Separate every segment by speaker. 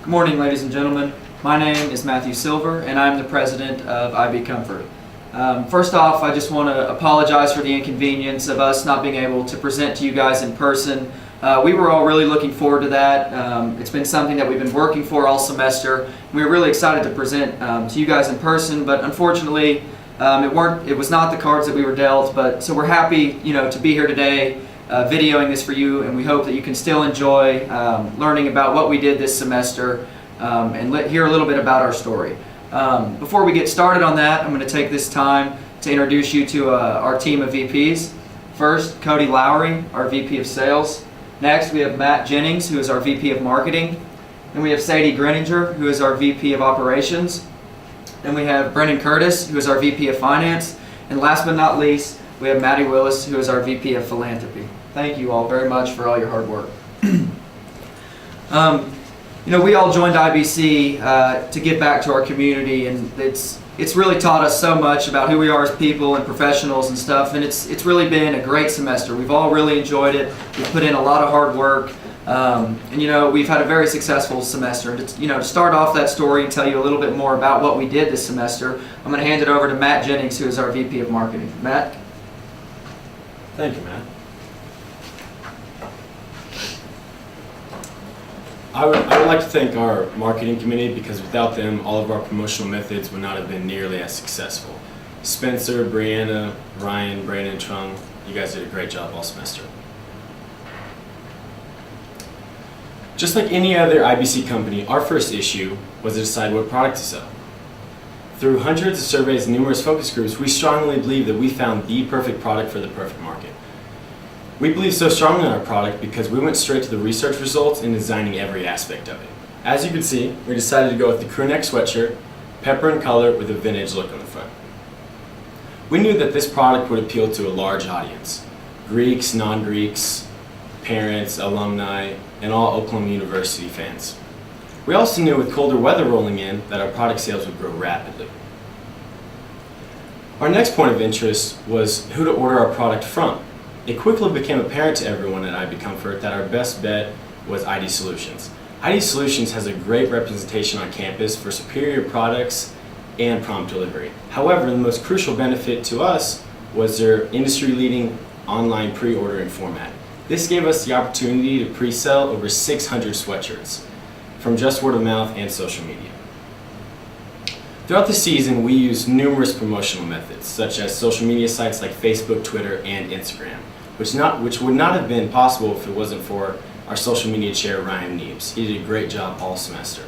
Speaker 1: Good morning, ladies and gentlemen. My name is Matthew Silver, and I'm the president of IB Comfort. First off, I just want to apologize for the inconvenience of us not being able to present to you guys in person. We were all really looking forward to that. It's been something that we've been working for all semester. We were really excited to present to you guys in person, but unfortunately, it was not the cards that we were dealt. So we're happy, to be here today, videoing this for you, and we hope that you can still enjoy learning about what we did this semester and hear a little bit about our story. Before we get started on that, I'm going to take this time to introduce you to our team of VPs. First, Cody Lowry, our VP of Sales. Next, we have Matt Jennings, who is our VP of Marketing. Then we have Sadie Greninger, who is our VP of Operations. Then we have Brendan Curtis, who is our VP of Finance. And last but not least, we have Maddie Willis, who is our VP of Philanthropy. Thank you all very much for all your hard work. We all joined IBC to give back to our community, and it's really taught us so much about who we are as people and professionals and stuff, and it's really been a great semester. We've all really enjoyed it. We've put in a lot of hard work, and we've had a very successful semester. And to start off that story and tell you a little bit more about what we did this semester, I'm going to hand it over to Matt Jennings, who is our VP of Marketing. Matt?
Speaker 2: Thank you, Matt. I would like to thank our marketing committee, because without them, all of our promotional methods would not have been nearly as successful. Spencer, Brianna, Ryan, Brandon, Chung, you guys did a great job all semester. Just like any other IBC company, our first issue was to decide what product to sell. Through hundreds of surveys and numerous focus groups, we strongly believe that we found the perfect product for the perfect market. We believe so strongly in our product because we went straight to the research results in designing every aspect of it. As you can see, we decided to go with the crew neck sweatshirt, pepper in color with a vintage look on the front. We knew that this product would appeal to a large audience: Greeks, non-Greeks, parents, alumni, and all Oklahoma University fans. We also knew with colder weather rolling in that our product sales would grow rapidly. Our next point of interest was who to order our product from. It quickly became apparent to everyone at IB Comfort that our best bet was ID Solutions. ID Solutions has a great representation on campus for superior products and prompt delivery. However, the most crucial benefit to us was their industry-leading online pre-ordering format. This gave us the opportunity to pre-sell over 600 sweatshirts from just word of mouth and social media. Throughout the season, we used numerous promotional methods, such as social media sites like Facebook, Twitter, and Instagram, which would not have been possible if it wasn't for our social media chair, Ryan Neebs. He did a great job all semester.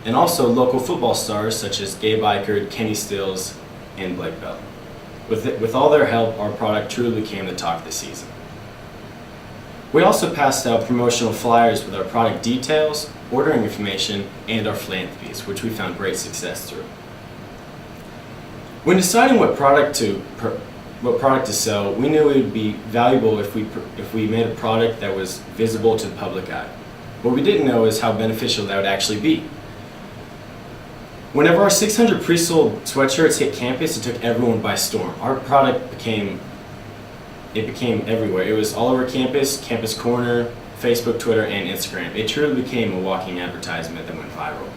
Speaker 2: And also local football stars such as Gabe Eichert, Kenny Stills, and Blake Bell. With all their help, our product truly became the talk of the season. We also passed out promotional flyers with our product details, ordering information, and our philanthropies, which we found great success through. When deciding what product to sell, we knew it would be valuable if we made a product that was visible to the public eye. What we didn't know is how beneficial that would actually be. Whenever our 600 pre-sold sweatshirts hit campus, it took everyone by storm. Our product became everywhere. It was all over campus, Campus Corner, Facebook, Twitter, and Instagram. It truly became a walking advertisement that went viral.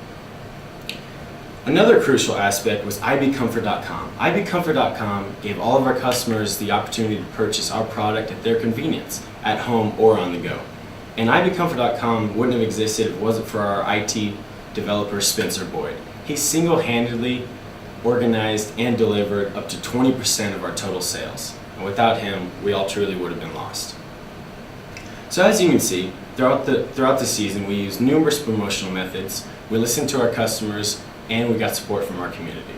Speaker 2: Another crucial aspect was ibcomfort.com. ibcomfort.com gave all of our customers the opportunity to purchase our product at their convenience, at home or on the go. And ibcomfort.com wouldn't have existed if it wasn't for our IT developer, Spencer Boyd. He single-handedly organized and delivered up to 20% of our total sales. And without him, we all truly would have been lost. So as you can see, throughout the season, we used numerous promotional methods. We listened to our customers, and we got support from our community.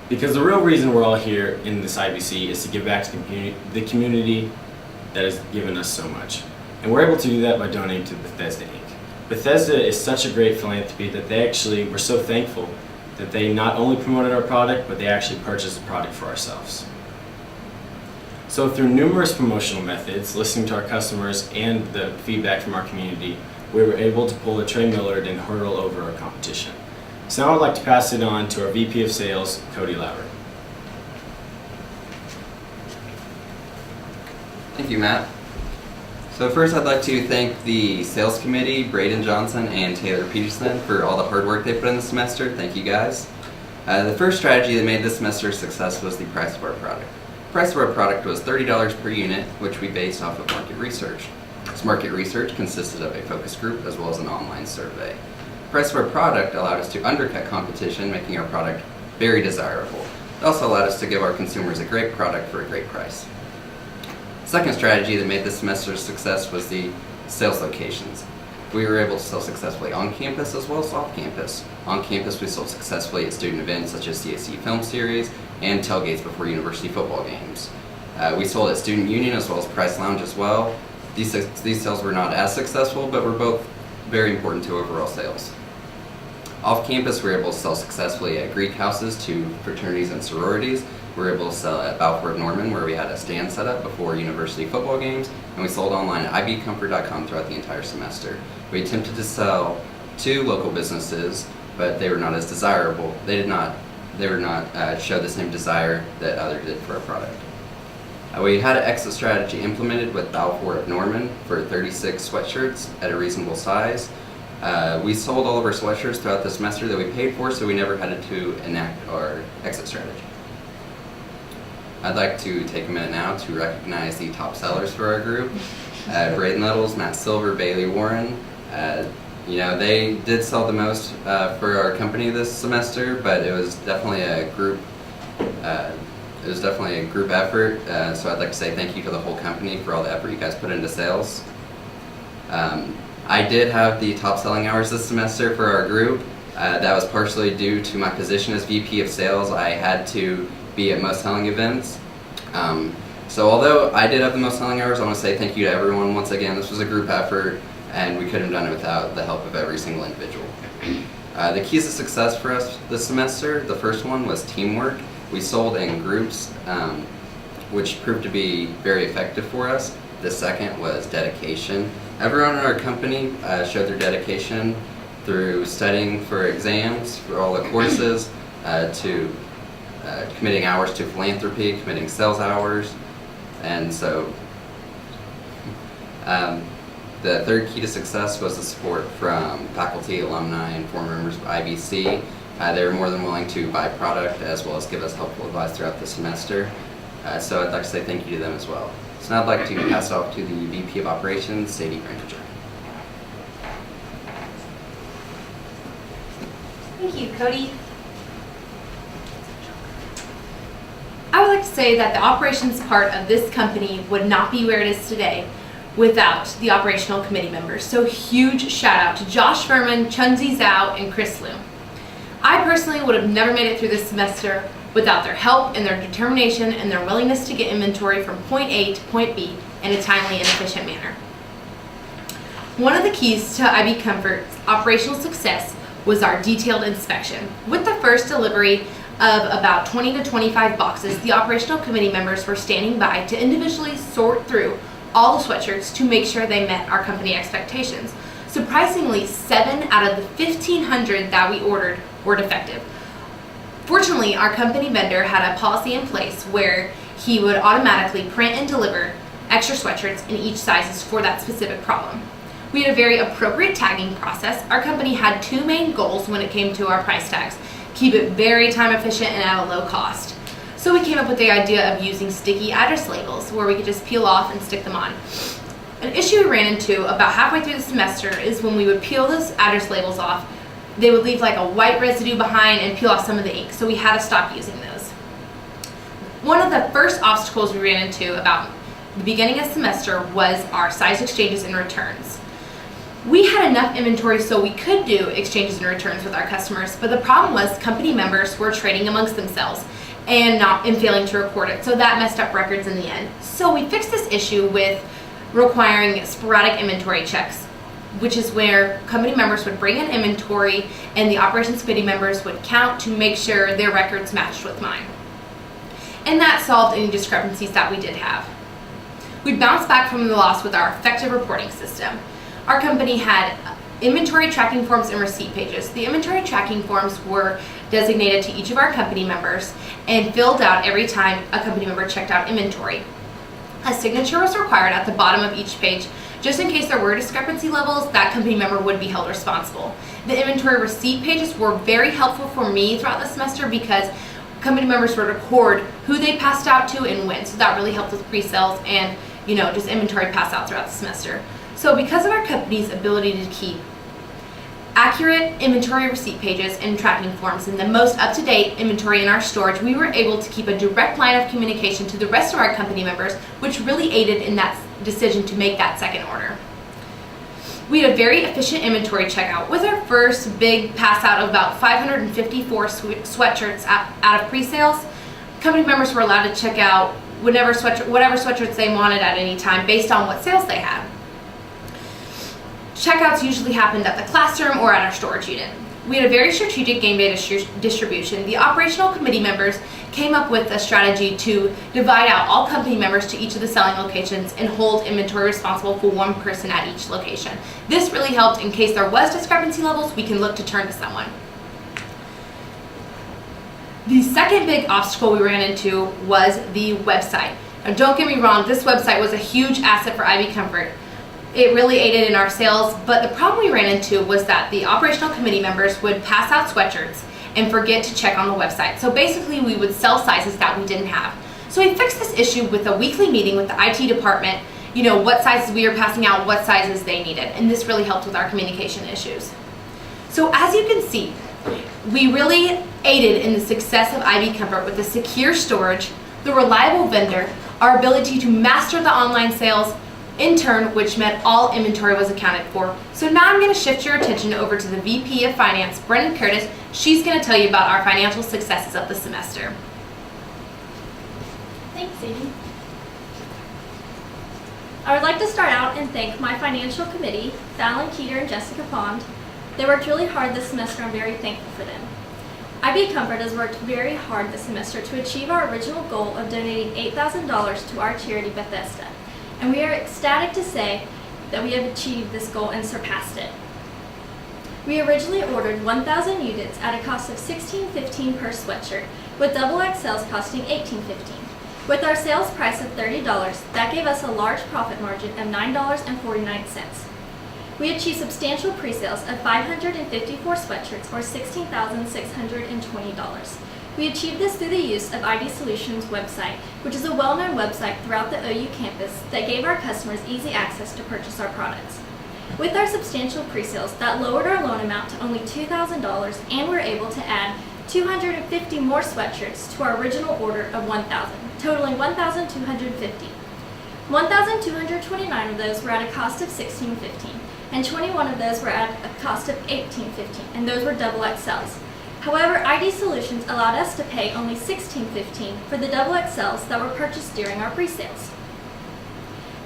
Speaker 2: Because the real reason we're all here in this IBC is to give back to the community that has given us so much. And we're able to do that by donating to Bethesda, Inc. Bethesda is such a great philanthropy that we're so thankful that they not only promoted our product, but they actually purchased the product for ourselves. So through numerous promotional methods, listening to our customers, and the feedback from our community, we were able to pull a Trey Millard and hurdle over our competition. So now I'd like to pass it on to our VP of Sales, Cody Lowry.
Speaker 3: Thank you, Matt. So first I'd like to thank the sales committee, Braden Johnson and Taylor Peterson, for all the hard work they put in the semester. Thank you guys. The first strategy that made this semester a success was the price of our product. The price of our product was $30 per unit, which we based off of market research. This market research consisted of a focus group as well as an online survey. The price of our product allowed us to undercut competition, making our product very desirable. It also allowed us to give our consumers a great product for a great price. Second strategy that made this semester a success was the sales locations. We were able to sell successfully on campus as well as off campus. On campus, we sold successfully at student events such as CSE Film Series and tailgates before university football games. We sold at Student Union as well as Price Lounge as well. These sales were not as successful, but were both very important to overall sales. Off campus, we were able to sell successfully at Greek houses to fraternities and sororities. We were able to sell at Balfour Norman, where we had a stand set up before university football games, and we sold online at ibcomfort.com throughout the entire semester. We attempted to sell to local businesses, but they were not as desirable. They did not show the same desire that others did for our product. We had an exit strategy implemented with Balfour of Norman for 36 sweatshirts at a reasonable size. We sold all of our sweatshirts throughout the semester that we paid for, so we never had to enact our exit strategy. I'd like to take a minute now to recognize the top sellers for our group. Braden Littles, Matt Silver, Bailey Warren. They did sell the most for our company this semester, but it was definitely a group. It was definitely a group effort. So I'd like to say thank you to the whole company for all the effort you guys put into sales. I did have the top selling hours this semester for our group. That was partially due to my position as VP of Sales. I had to be at most selling events. So although I did have the most selling hours, I want to say thank you to everyone once again. This was a group effort, and we couldn't have done it without the help of every single individual. The keys to success for us this semester, the first one was teamwork. We sold in groups, which proved to be very effective for us. The second was dedication. Everyone in our company showed their dedication through studying for exams, for all the courses, to committing hours to philanthropy, committing sales hours. And so the third key to success was the support from faculty, alumni, and former members of IBC. They were more than willing to buy product as well as give us helpful advice throughout the semester. So I'd like to say thank you to them as well. So now I'd like to pass it off to the VP of Operations, Sadie Granger.
Speaker 4: Thank you, Cody. I would like to say that the operations part of this company would not be where it is today without the operational committee members. So huge shout out to Josh Furman, Chunzi Zhao, and Chris Liu. I personally would have never made it through this semester without their help and their determination and their willingness to get inventory from point A to point B in a timely and efficient manner. One of the keys to IB Comfort's operational success was our detailed inspection. With the first delivery of about 20 to 25 boxes, the operational committee members were standing by to individually sort through all the sweatshirts to make sure they met our company expectations. Surprisingly, 7 out of the 1,500 that we ordered were defective. Fortunately, our company vendor had a policy in place where he would automatically print and deliver extra sweatshirts in each sizes for that specific problem. We had a very appropriate tagging process. Our company had 2 main goals when it came to our price tags: keep it very time efficient and at a low cost. So we came up with the idea of using sticky address labels where we could just peel off and stick them on. An issue we ran into about halfway through the semester is when we would peel those address labels off, they would leave like a white residue behind and peel off some of the ink, so we had to stop using those. One of the first obstacles we ran into about the beginning of the semester was our size exchanges and returns. We had enough inventory so we could do exchanges and returns with our customers, but the problem was company members were trading amongst themselves and failing to record it, so that messed up records in the end. So we fixed this issue with requiring sporadic inventory checks, which is where company members would bring in inventory and the operations committee members would count to make sure their records matched with mine. And that solved any discrepancies that we did have. We bounced back from the loss with our effective reporting system. Our company had inventory tracking forms and receipt pages. The inventory tracking forms were designated to each of our company members and filled out every time a company member checked out inventory. A signature was required at the bottom of each page Just in case there were discrepancy levels, that company member would be held responsible. The inventory receipt pages were very helpful for me throughout the semester because company members would record who they passed out to and when. So that really helped with pre-sales and just inventory pass out throughout the semester. So because of our company's ability to keep accurate inventory receipt pages and tracking forms and the most up-to-date inventory in our storage, we were able to keep a direct line of communication to the rest of our company members, which really aided in that decision to make that second order. We had a very efficient inventory checkout with our first big pass out of about 554 sweatshirts out of pre-sales. Company members were allowed to check out whatever sweatshirts they wanted at any time based on what sales they had. Checkouts usually happened at the classroom or at our storage unit. We had a very strategic game day distribution. The operational committee members came up with a strategy to divide out all company members to each of the selling locations and hold inventory responsible for one person at each location. This really helped in case there was discrepancy levels, we can look to turn to someone. The second big obstacle we ran into was the website. Now don't get me wrong, this website was a huge asset for IB Comfort. It really aided in our sales, but the problem we ran into was that the operational committee members would pass out sweatshirts and forget to check on the website. So basically we would sell sizes that we didn't have. So we fixed this issue with a weekly meeting with the IT department, what sizes we were passing out, what sizes they needed, and this really helped with our communication issues. So as you can see, we really aided in the success of IB Comfort with the secure storage, the reliable vendor, our ability to master the online sales, in turn, which meant all inventory was accounted for. So now I'm going to shift your attention over to the VP of Finance, Brendan Curtis. She's going to tell you about our financial successes of the semester.
Speaker 5: Thanks, Sadie. I would like to start out and thank my financial committee, Fallon Keeter and Jessica Pond. They worked really hard this semester. I'm very thankful for them. IB Comfort has worked very hard this semester to achieve our original goal of donating $8,000 to our charity Bethesda. And we are ecstatic to say that we have achieved this goal and surpassed it. We originally ordered 1,000 units at a cost of $16.15 per sweatshirt, with double XLs costing $18.15. With our sales price of $30, that gave us a large profit margin of $9.49. We achieved substantial pre-sales of 554 sweatshirts, or $16,620. We achieved this through the use of ID Solutions' website, which is a well-known website throughout the OU campus that gave our customers easy access to purchase our products. With our substantial pre-sales, that lowered our loan amount to only $2,000, and we were able to add 250 more sweatshirts to our original order of 1,000, totaling 1,250. 1,229 of those were at a cost of $16.15, and 21 of those were at a cost of $18.15, and those were double XLs. However, ID Solutions allowed us to pay only $16.15 for the double XLs that were purchased during our pre-sales.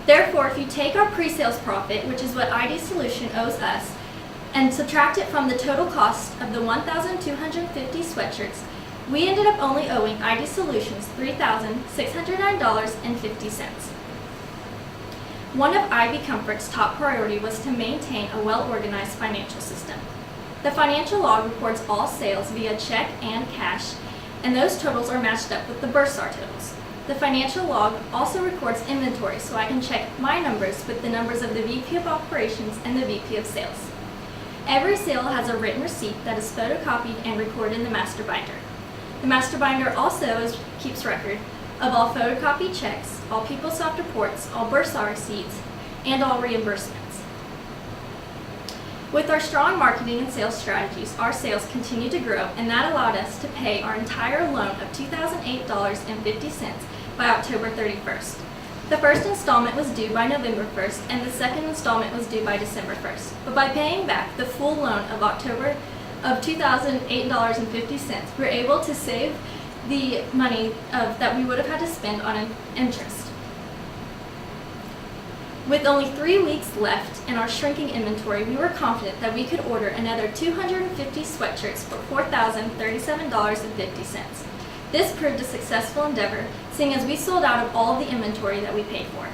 Speaker 5: Therefore, if you take our pre-sales profit, which is what ID Solution owes us, and subtract it from the total cost of the 1,250 sweatshirts, we ended up only owing ID Solutions $3,609.50. One of IB Comfort's top priority was to maintain a well-organized financial system. The financial log records all sales via check and cash, and those totals are matched up with the Bursar totals. The financial log also records inventory, so I can check my numbers with the numbers of the VP of Operations and the VP of Sales. Every sale has a written receipt that is photocopied and recorded in the master binder. The master binder also keeps record of all photocopied checks, all PeopleSoft reports, all Bursar receipts, and all reimbursements. With our strong marketing and sales strategies, our sales continued to grow, and that allowed us to pay our entire loan of $2,008.50 by October 31st. The first installment was due by November 1st, and the second installment was due by December 1st. But by paying back the full loan of October of $2,008.50, we were able to save the money that we would have had to spend on interest. With only 3 weeks left in our shrinking inventory, we were confident that we could order another 250 sweatshirts for $4,037.50. This proved a successful endeavor, seeing as we sold out of all of the inventory that we paid for.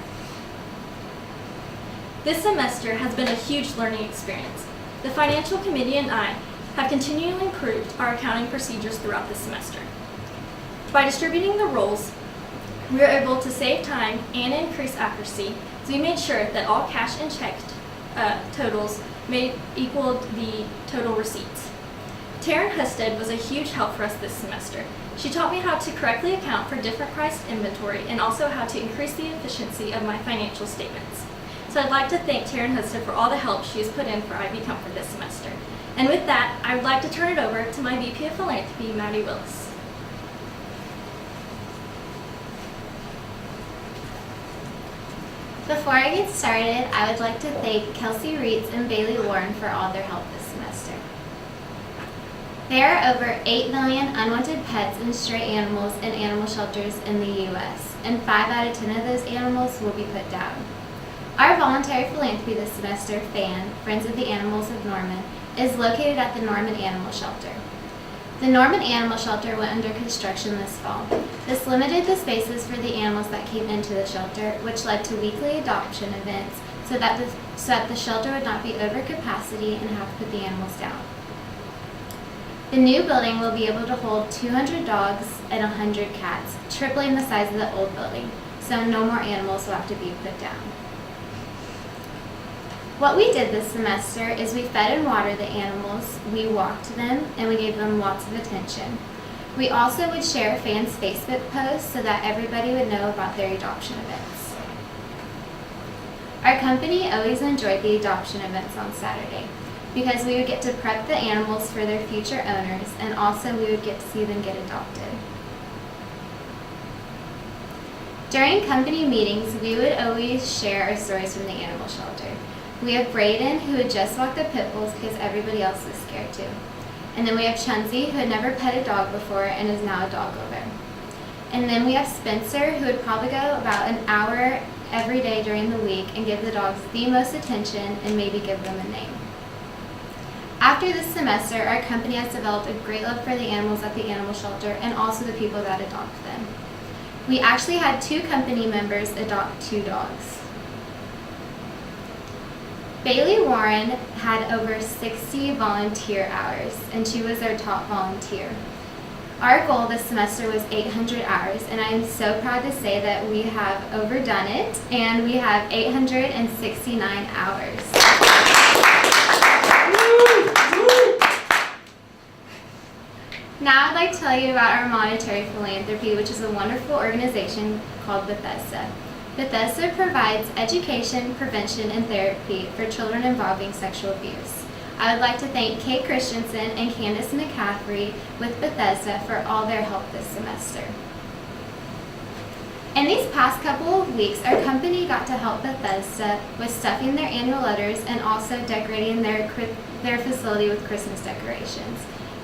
Speaker 5: This semester has been a huge learning experience. The financial committee and I have continually improved our accounting procedures throughout the semester. By distributing the roles, we are able to save time and increase accuracy, so we made sure that all cash and check totals equaled the total receipts. Taryn Husted was a huge help for us this semester. She taught me how to correctly account for different priced inventory and also how to increase the efficiency of my financial statements. So I'd like to thank Taryn Husted for all the help she has put in for IB Comfort this semester. And with that, I would like to turn it over to my VP of Philanthropy, Maddie Willis.
Speaker 6: Before I get started, I would like to thank Kelsey Reitz and Bailey Warren for all their help this semester. There are over 8 million unwanted pets and stray animals in animal shelters in the U.S., and 5 out of 10 of those animals will be put down. Our voluntary philanthropy this semester, FAN, Friends of the Animals of Norman, is located at the Norman Animal Shelter. The Norman Animal Shelter went under construction this fall. This limited the spaces for the animals that came into the shelter, which led to weekly adoption events so that the shelter would not be over capacity and have to put the animals down. The new building will be able to hold 200 dogs and 100 cats, tripling the size of the old building, so no more animals will have to be put down. What we did this semester is we fed and watered the animals, we walked them, and we gave them lots of attention. We also would share fans' Facebook posts so that everybody would know about their adoption events. Our company always enjoyed the adoption events on Saturday because we would get to prep the animals for their future owners, and also we would get to see them get adopted. During company meetings, we would always share our stories from the animal shelter. We have Brayden, who had just walked the pit bulls because everybody else was scared too. And then we have Chunzi, who had never pet a dog before and is now a dog lover. And then we have Spencer, who would probably go about an hour every day during the week and give the dogs the most attention and maybe give them a name. After this semester, our company has developed a great love for the animals at the animal shelter and also the people that adopt them. We actually had 2 company members adopt 2 dogs. Bailey Warren had over 60 volunteer hours, and she was our top volunteer. Our goal this semester was 800 hours, and I am so proud to say that we have overdone it, and we have 869 hours. Now I'd like to tell you about our monetary philanthropy, which is a wonderful organization called Bethesda. Bethesda provides education, prevention, and therapy for children involving sexual abuse. I would like to thank Kate Christensen and Candace McCaffrey with Bethesda for all their help this semester. In these past couple of weeks, our company got to help Bethesda with stuffing their annual letters and also decorating their facility with Christmas decorations.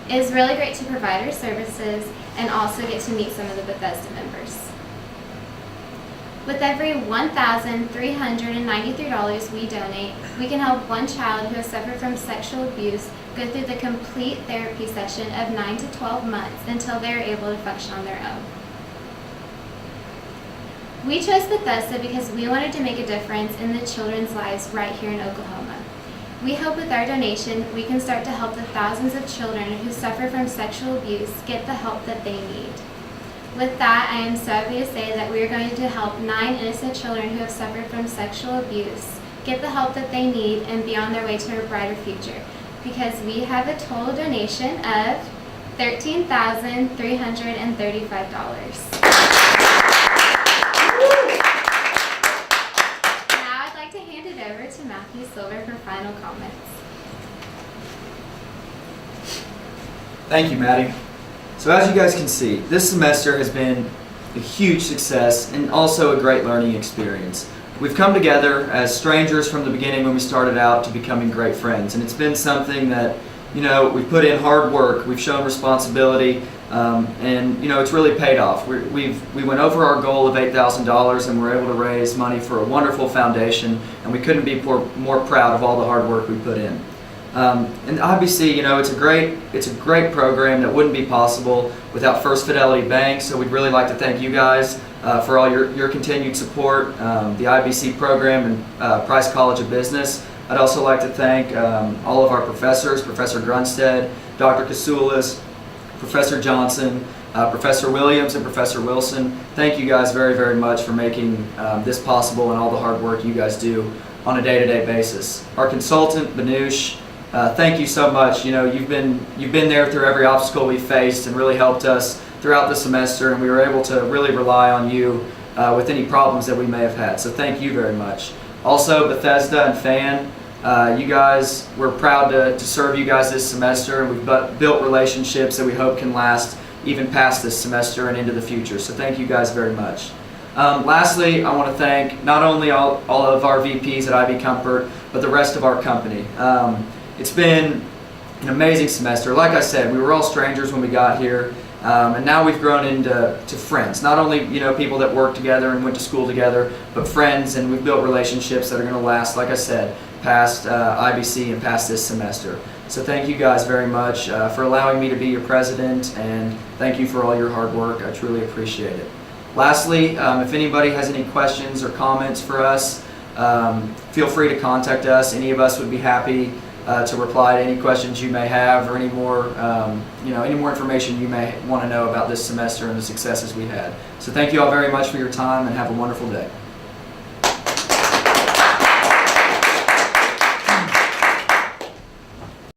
Speaker 6: It is really great to provide our services and also get to meet some of the Bethesda members. With every $1,393 we donate, we can help one child who has suffered from sexual abuse go through the complete therapy session of 9 to 12 months until they are able to function on their own. We chose Bethesda because we wanted to make a difference in the children's lives right here in Oklahoma. We hope with our donation, we can start to help the thousands of children who suffer from sexual abuse get the help that they need. With that, I am so happy to say that we are going to help 9 innocent children who have suffered from sexual abuse get the help that they need and be on their way to a brighter future, because we have a total donation of $13,335. Over to Matthew Silver for final comments.
Speaker 1: Thank you, Maddie. So as you guys can see, this semester has been a huge success and also a great learning experience. We've come together as strangers from the beginning when we started out to becoming great friends, and it's been something that, we've put in hard work, we've shown responsibility, and it's really paid off. We went over our goal of $8,000 and we're able to raise money for a wonderful foundation, and we couldn't be more proud of all the hard work we put in. And IBC, it's a great program that wouldn't be possible without First Fidelity Bank. So we'd really like to thank you guys for all your continued support, the IBC program and Price College of Business. I'd also like to thank all of our professors, Professor Grunstead, Dr. Kasulis, Professor Johnson, Professor Williams and Professor Wilson, thank you guys very, very much for making this possible and all the hard work you guys do on a day-to-day basis. Our consultant, Banush, thank you so much. You know, you've been there through every obstacle we faced and really helped us throughout the semester, and we were able to really rely on you with any problems that we may have had. So thank you very much. Also, Bethesda and Fan, you guys, we're proud to serve you guys this semester, and we've built relationships that we hope can last even past this semester and into the future. So thank you guys very much. Lastly, I want to thank not only all of our VPs at IB Comfort, but the rest of our company. It's been an amazing semester. Like I said, we were all strangers when we got here, and now we've grown into friends. Not only people that work together and went to school together, but friends, and we've built relationships that are going to last, like I said, past IBC and past this semester. So thank you guys very much for allowing me to be your president, and thank you for all your hard work. I truly appreciate it. Lastly, if anybody has any questions or comments for us, feel free to contact us. Any of us would be happy to reply to any questions you may have, or any more information you may want to know about this semester and the successes we had. So thank you all very much for your time, and have a wonderful day.